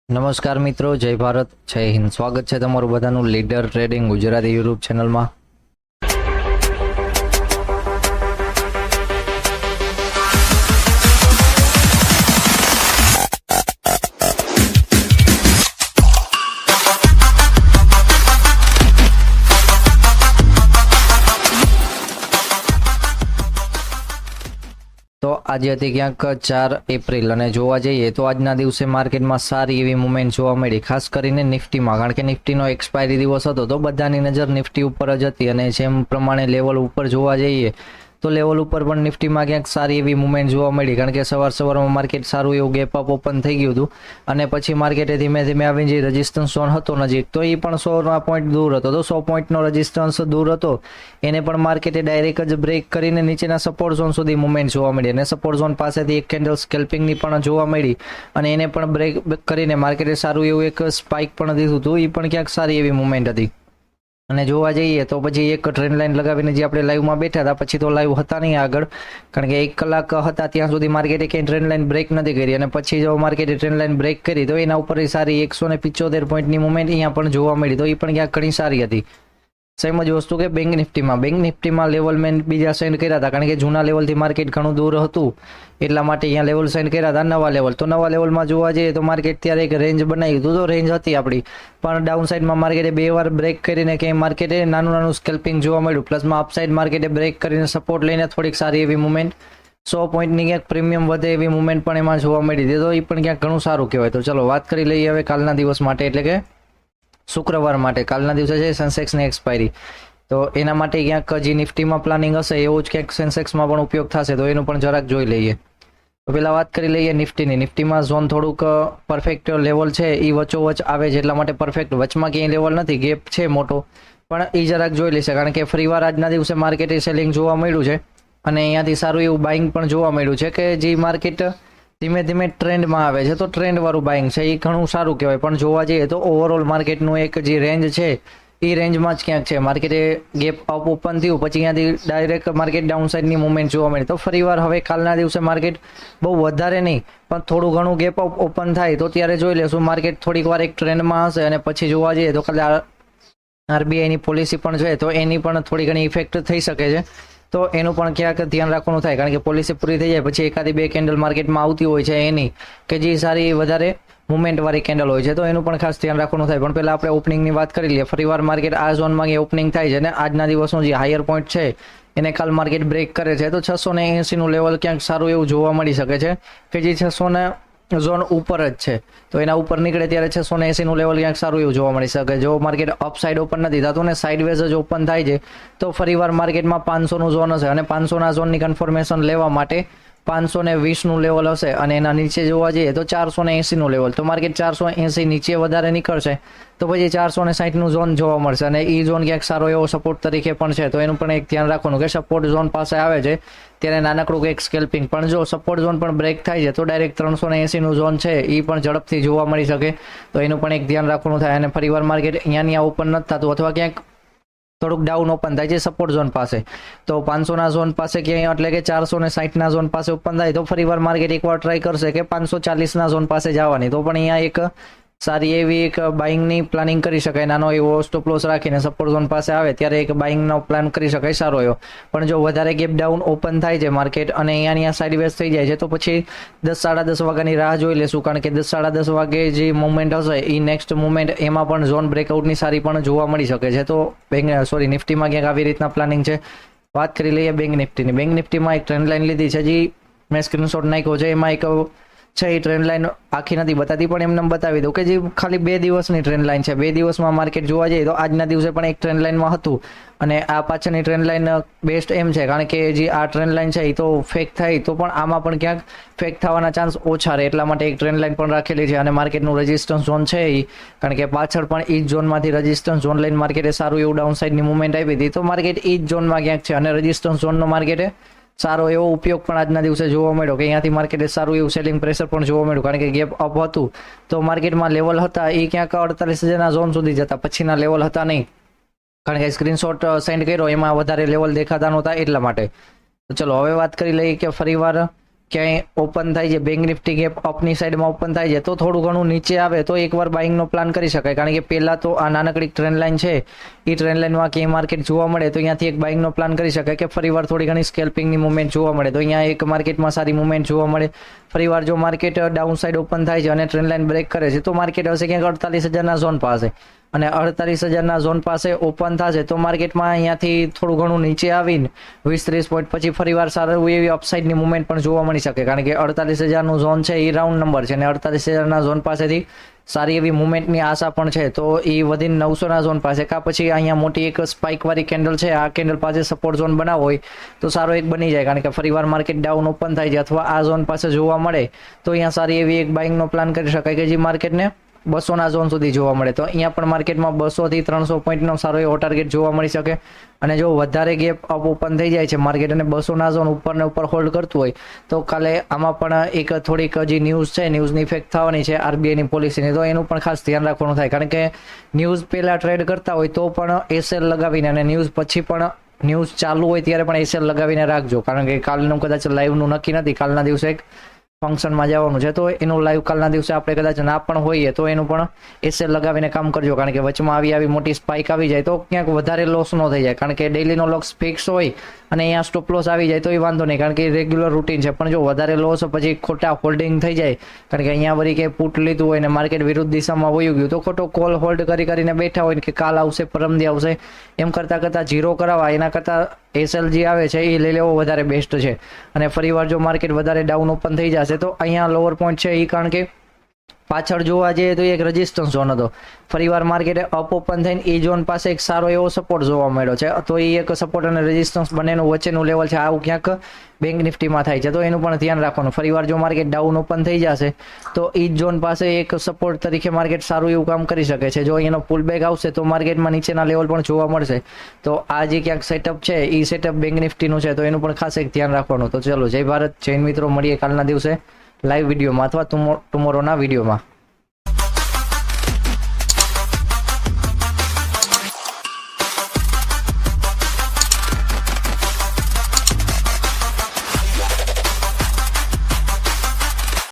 નમસ્કાર મિત્રો, જય ભારત, જય હિન્દ. સ્વાગત છે તમારું બધાનું લીડર ટ્રેડિંગ ગુજરાતી યુટ્યુબ ચેનલમાં. તો આજે હતી ક્યાંક 4 એપ્રિલ અને જોવા જઈએ તો આજના દિવસે માર્કેટમાં સારી એવી મુવમેન્ટ જોવા મળી, ખાસ કરીને નિફ્ટીમાં. કારણ કે નિફ્ટીનો એક્સપાયરી દિવસ હતો તો બધાની નજર નિફ્ટી ઉપર જ હતી અને જેમ પ્રમાણે લેવલ ઉપર જોવા જઈએ તો લેવલ ઉપર પણ નિફ્ટીમાં ક્યાંક સારી એવી મુવમેન્ટ જોવા મળી. કારણ કે સવારમાં માર્કેટ સારું એવું ગેપ અપ ઓપન થઈ ગયું હતું અને પછી માર્કેટે ધીમે ધીમે આવીને જે રેઝિસ્ટન્સ ઝોન હતો નજીક, તો એ પણ 100 પોઈન્ટ દૂર હતો. તો 100 પોઈન્ટનો રેઝિસ્ટન્સ દૂર હતો, એને પણ માર્કેટે ડાયરેક્ટ જ બ્રેક કરીને નીચેના સપોર્ટ ઝોન સુધી મુવમેન્ટ જોવા મળી અને સપોર્ટ ઝોન પાસેથી એક કેન્ડલ સ્કેલ્પિંગની પણ જોવા મળી અને એને પણ બ્રેક કરીને માર્કેટે સારું એવું એક સ્પાઇક પણ દીધું હતું. એ પણ ક્યાંક સારી એવી મુવમેન્ટ હતી. અને જોવા જઈએ તો પછી એક ટ્રેન્ડ લાઈન લગાવીને જે આપણે લાઈવમાં બેઠા હતા, પછી તો લાઈવ હતા નહીં આગળ, કારણ કે 1 કલાક હતા ત્યાં સુધી માર્કેટે ક્યાંય ટ્રેન્ડ લાઈન બ્રેક નથી કરી અને પછી જો માર્કેટે ટ્રેન્ડ લાઈન બ્રેક કરી તો એના ઉપર સારી 175 પોઈન્ટની મુવમેન્ટ અહીંયા પણ જોવા મળી. તો એ પણ ક્યાંક ઘણી સારી હતી. સેમ જ વસ્તુ કે બેંક નિફ્ટીમાં લેવલ મેન બીજા સેન્ડ કર્યા હતા, કારણ કે જૂના લેવલથી માર્કેટ ઘણું દૂર હતું એટલા માટે અહીંયા લેવલ સેન્ડ કર્યા હતા નવા લેવલ. તો નવા લેવલમાં જોવા જઈએ તો માર્કેટ ત્યારે એક રેન્જ બનાવી હતું, તો રેન્જ હતી આપણી, પણ ડાઉન સાઇડમાં માર્કેટે 2 વાર બ્રેક કરીને ક્યાંય માર્કેટે નાનું સ્કેલ્પિંગ જોવા મળ્યું. પ્લસમાં અપસાઇડ માર્કેટે બ્રેક કરીને સપોર્ટ લઈને થોડીક સારી એવી મુવમેન્ટ 100 પોઈન્ટની ક્યાંક પ્રીમિયમ વધે એવી મુવમેન્ટ પણ એમાં જોવા મળી હતી. તો એ પણ ક્યાંક ઘણું સારું કહેવાય. તો ચલો વાત કરી લઈએ હવે કાલના દિવસ માટે, એટલે કે શુક્રવાર માટે. કાલના દિવસે છે સેન્સેક્સની એક્સપાયરી, તો એના માટે ક્યાંક જે નિફ્ટીમાં પ્લાનિંગ હશે એવું જ ક્યાંક સેન્સેક્સમાં પણ ઉપયોગ થશે, તો એનું પણ જરાક જોઈ લઈએ. તો પહેલાં વાત કરી લઈએ નિફ્ટીની. નિફ્ટીમાં ઝોન થોડુંક પરફેક્ટ લેવલ છે, એ વચ્ચોવચ્ચ આવે છે, એટલા માટે પરફેક્ટ વચમાં ક્યાંય લેવલ નથી, ગેપ છે મોટો, પણ એ જરાક જોઈ લેશે. કારણ કે ફરીવાર આજના દિવસે માર્કેટે સેલિંગ જોવા મળ્યું છે અને અહીંયાથી સારું એવું બાઇંગ પણ જોવા મળ્યું છે કે જે માર્કેટ ધીમે ધીમે ટ્રેન્ડમાં આવે છે, તો ટ્રેન્ડવાળું બાઇંગ છે, એ ઘણું સારું કહેવાય. પણ જોવા જઈએ તો ઓવરઓલ માર્કેટનું એક જે રેન્જ છે એ રેન્જમાં જ ક્યાંક છે. માર્કેટે ગેપ અપ ઓપન થયું, પછી અહીંયાથી ડાયરેક્ટ માર્કેટ ડાઉન સાઇડની મુવમેન્ટ જોવા મળી. તો ફરીવાર હવે કાલના દિવસે માર્કેટ બહુ વધારે નહીં પણ થોડું ઘણું ગેપ અપ ઓપન થાય તો ત્યારે જોઈ લેશું માર્કેટ થોડીક વાર એક ટ્રેન્ડમાં હશે. અને પછી જોવા જઈએ તો કાલે આરબીઆઈની પોલિસી પણ છે, તો એની પણ થોડી ઘણી ઇફેક્ટ થઈ શકે છે, તો એનું પણ ક્યાંક ધ્યાન રાખવાનું થાય. કારણ કે પોલિસી પૂરી થઈ જાય પછી એકાદી 2 કેન્ડલ માર્કેટમાં આવતી હોય છે એની કે જે સારી વધારે મુવમેન્ટવાળી કેન્ડલ હોય છે, તો એનું પણ ખાસ ધ્યાન રાખવાનું થાય. પણ પહેલાં આપણે ઓપનિંગની વાત કરી લઈએ. ફરીવાર માર્કેટ આ ઝોનમાં ઓપનિંગ થાય છે અને આજના દિવસનો જે હાયર પોઈન્ટ છે એને કાલ માર્કેટ બ્રેક કરે છે, તો 680નું લેવલ ક્યાંક સારું એવું જોવા મળી શકે છે કે જે 600 ઝોન ઉપર જ છે, તો એના ઉપર નીકળે ત્યારે 680નું લેવલ ક્યાંક સારું એવું જોવા મળી શકે. જો માર્કેટ અપ સાઇડ ઓપન નથી થતું ને સાઇડવેઝ જ ઓપન થાય છે, તો ફરીવાર માર્કેટમાં 500નું ઝોન હશે અને 500ના ઝોનની કન્ફર્મેશન લેવા માટે 520નું લેવલ હશે અને એના નીચે જોવા જઈએ તો 480નું લેવલ. તો માર્કેટ 480 નીચે વધારે નીકળશે તો પછી 460નું ઝોન જોવા મળશે અને એ ઝોન ક્યાંક સારો એવો સપોર્ટ તરીકે પણ છે. તો એનું પણ એક ધ્યાન રાખવાનું કે સપોર્ટ ઝોન પાસે આવે છે ત્યારે નાનકડું કંઈક સ્કેલ્પિંગ, પણ જો સપોર્ટ ઝોન પણ બ્રેક થાય છે તો ડાયરેક્ટ 380નું ઝોન છે એ પણ ઝડપથી જોવા મળી શકે, તો એનું પણ એક ધ્યાન રાખવાનું થાય. અને ફરીવાર માર્કેટ અહીંયા ઓપન નથી થતું અથવા ક્યાંક થોડુંક ડાઉન ઓપન થાય છે સપોર્ટ ઝોન પાસે, તો 500ના ઝોન પાસે ક્યાંય એટલે કે 460ના ઝોન પાસે ઓપન થાય તો ફરીવાર માર્કેટ એકવાર ટ્રાય કરશે કે 540ના ઝોન પાસે જવાની, તો પણ અહીંયા એક સારી એવી એક બાઇંગની પ્લાનિંગ કરી શકાય. નાનો એવો સ્ટોપ લોસ રાખીને સપોર્ટ ઝોન પાસે આવે ત્યારે એક બાઇંગનો પ્લાન કરી શકાય સારો એવો. પણ જો વધારે ગેપ ડાઉન ઓપન થાય છે માર્કેટ અને અહીંયા સાઇડવેઝ થઈ જાય છે તો પછી 10-10:30 વાગ્યાની રાહ જોઈ લેશું. કારણ કે 10-10:30 વાગે જે મુવમેન્ટ હશે એ નેક્સ્ટ મુવમેન્ટ એમાં પણ ઝોન બ્રેકઆઉટની સારી પણ જોવા મળી શકે છે. તો નિફ્ટીમાં ક્યાંક આવી રીતના પ્લાનિંગ છે. વાત કરી લઈએ બેંક નિફ્ટીની. બેંક નિફ્ટીમાં એક ટ્રેન્ડ લાઇન લીધી છે, જે મેં સ્ક્રીનશોટ નાખ્યો છે. એમાં એક છે એ ટ્રેન્ડ લાઇન આખી નથી બતાતી પણ એમને બતાવી દઉં કે જે ખાલી 2 દિવસની ટ્રેન્ડ લાઇન છે. 2 દિવસમાં માર્કેટ જોવા જઈએ તો આજના દિવસે પણ એક ટ્રેન્ડ લાઇનમાં હતું અને આ પાછળની ટ્રેન્ડ લાઇન બેસ્ટ એમ છે કારણ કે જે આ ટ્રેન્ડ લાઇન છે એ તો ફેક થાય તો પણ આમાં પણ ક્યાંક ફેક થવાના ચાન્સ ઓછા રહે, એટલા માટે એક ટ્રેન્ડ લાઇન પણ રાખેલી છે. અને માર્કેટનું રેઝિસ્ટન્સ ઝોન છે એ, કારણ કે પાછળ પણ એ જ ઝોનમાંથી રેઝિસ્ટન્સ ઝોન લઈને માર્કેટે સારું એવું ડાઉન સાઇડની મુવમેન્ટ આપી હતી, તો માર્કેટ એ જ ઝોનમાં ક્યાંક છે અને રેઝિસ્ટન્સ ઝોનનો માર્કેટે સારો એવો ઉપયોગ પણ આજના દિવસે જોવા મળ્યો કે અહીંયાથી માર્કેટે સારું એવું સેલિંગ પ્રેશર પણ જોવા મળ્યું. કારણ કે ગેપ અપ હતું તો માર્કેટમાં લેવલ હતા એ ક્યાંક 48,000ના ઝોન સુધી જતા, પછીના લેવલ હતા નહીં, કારણ કે સ્ક્રીનશોટ સેન્ડ કર્યો એમાં વધારે લેવલ દેખાતા નહોતા એટલા માટે. તો ચલો હવે વાત કરી લઈએ કે ફરીવાર ક્યાંય ઓપન થાય છે, બેંક નિફ્ટી ગેપ અપની સાઈડમાં ઓપન થાય છે તો થોડું ઘણું નીચે આવે તો એકવાર બાઇંગનો પ્લાન કરી શકાય. કારણ કે પહેલાં તો આ નાનકડી ટ્રેન્ડ લાઇન છે, એ ટ્રેન્ડ લાઇનમાં ક્યાંય માર્કેટ જોવા મળે તો અહીંયાથી એક બાઇંગનો પ્લાન કરી શકાય કે ફરીવાર થોડી ઘણી સ્કેલ્પિંગની મુવમેન્ટ જોવા મળે તો અહીંયા એક માર્કેટમાં સારી મુવમેન્ટ જોવા મળે. ફરીવાર જો માર્કેટ ડાઉન સાઇડ ઓપન થાય છે અને ટ્રેન્ડ લાઇન બ્રેક કરે છે તો માર્કેટ હશે ક્યાંક 48,000ના ઝોન પાસે, અને 48,000ના ઝોન પાસે ઓપન થશે તો માર્કેટમાં અહીંયાથી થોડું ઘણું નીચે આવીને 20-30 પોઈન્ટ પછી ફરીવાર સારું એવી અપસાઇડની મુવમેન્ટ પણ જોવા મળી શકે. કારણ કે 48,000નું ઝોન છે એ રાઉન્ડ નંબર છે અને 48,000ના ઝોન પાસેથી સારી એવી મુવમેન્ટની આશા પણ છે તો એ વધીને 900ના ઝોન પાસે કાં પછી અહીંયા મોટી એક સ્પાઇકવાળી કેન્ડલ છે, આ કેન્ડલ પાસે સપોર્ટ ઝોન બનાવો હોય તો સારો એક બની જાય. કારણ કે ફરીવાર માર્કેટ ડાઉન ઓપન થાય છે અથવા આ ઝોન પાસે જોવા મળે તો અહીંયા સારી એવી એક બાઇંગનો પ્લાન કરી શકાય કે જે માર્કેટને 200ના ઝોન સુધી જોવા મળે તો અહીંયા પણ માર્કેટમાં 200 થી 300 પોઈન્ટનો સારો એવો ટાર્ગેટ જોવા મળી શકે. અને જો વધારે ગેપ અપ ઓપન થઈ જાય છે માર્કેટ અને 200ના ઝોન ઉપરને ઉપર હોલ્ડ કરતું હોય તો કાલે આમાં પણ એક થોડીક હજી ન્યૂઝ છે, ન્યૂઝની ઇફેક્ટ થવાની છે આરબીઆઈની પોલિસીની, તો એનું પણ ખાસ ધ્યાન રાખવાનું થાય. કારણ કે ન્યૂઝ પહેલાં ટ્રેડ કરતા હોય તો પણ એસએલ લગાવીને અને ન્યૂઝ પછી પણ ન્યૂઝ ચાલુ હોય ત્યારે પણ એસએલ લગાવીને રાખજો. કારણ કે કાલનું કદાચ લાઈવનું નક્કી નથી, કાલના દિવસે એક ફંક્શનમાં જવાનું છે તો એનું લાઈવ કાલના દિવસે આપણે કદાચ ના પણ હોઈએ તો એનું પણ એસએલ લગાવીને કામ કરજો. કારણ કે વચમાં આવી મોટી સ્પાઇક આવી જાય તો ક્યાંક વધારે લોસ ન થઈ જાય. કારણ કે ડેઈલીનો લોસ ફિક્સ હોય અને અહીંયા સ્ટોપ લોસ આવી જાય તો એ વાંધો નહીં, કારણ કે રેગ્યુલર રૂટીન છે. પણ જો વધારે લોસ પછી ખોટા હોલ્ડિંગ થઈ જાય, કારણ કે અહીંયા વળી કે પુટ લીધું હોય ને માર્કેટ વિરુદ્ધ દિશામાં વયું ગયું તો ખોટો કોલ હોલ્ડ કરીને બેઠા હોય કે કાલ આવશે પરમદી આવશે એમ કરતાં ઝીરો કરાવવા એના કરતાં એસએલ જે આવે છે એ લઈ લેવો વધારે બેસ્ટ છે. અને ફરીવાર જો માર્કેટ વધારે ડાઉન ઓપન થઈ જશે તો અહીંયા લોઅર પોઈન્ટ છે એ કારણ કે પાછળ જોવા જઈએ તો એક રેઝિસ્ટન્સ ઝોન હતો, ફરીવાર માર્કેટે અપ ઓપન થઈને એ ઝોન પાસે એક સારો એવો સપોર્ટ જોવા મળ્યો છે તો એ એક સપોર્ટ અને રેઝિસ્ટન્સ બંનેનું વચ્ચેનું લેવલ છે, આવું ક્યાંક બેંક નિફ્ટીમાં થાય છે તો એનું પણ ધ્યાન રાખવાનું. ફરીવાર જો માર્કેટ ડાઉન ઓપન થઈ જશે તો એ ઝોન પાસે એક સપોર્ટ તરીકે માર્કેટ સારું એવું કામ કરી શકે છે. જો એનો પુલબેક આવશે તો માર્કેટમાં નીચેના લેવલ પણ જોવા મળશે. તો આ જે ક્યાંક સેટઅપ છે એ સેટઅપ બેંક નિફ્ટીનું છે તો એનું પણ ખાસ એક ધ્યાન રાખવાનું. તો ચલો, જય ભારત, જૈન મિત્રો, મળીએ કાલના દિવસે લાઈવ વિડીયોમાં અથવા ટુમોરોના વિડીયોમાં.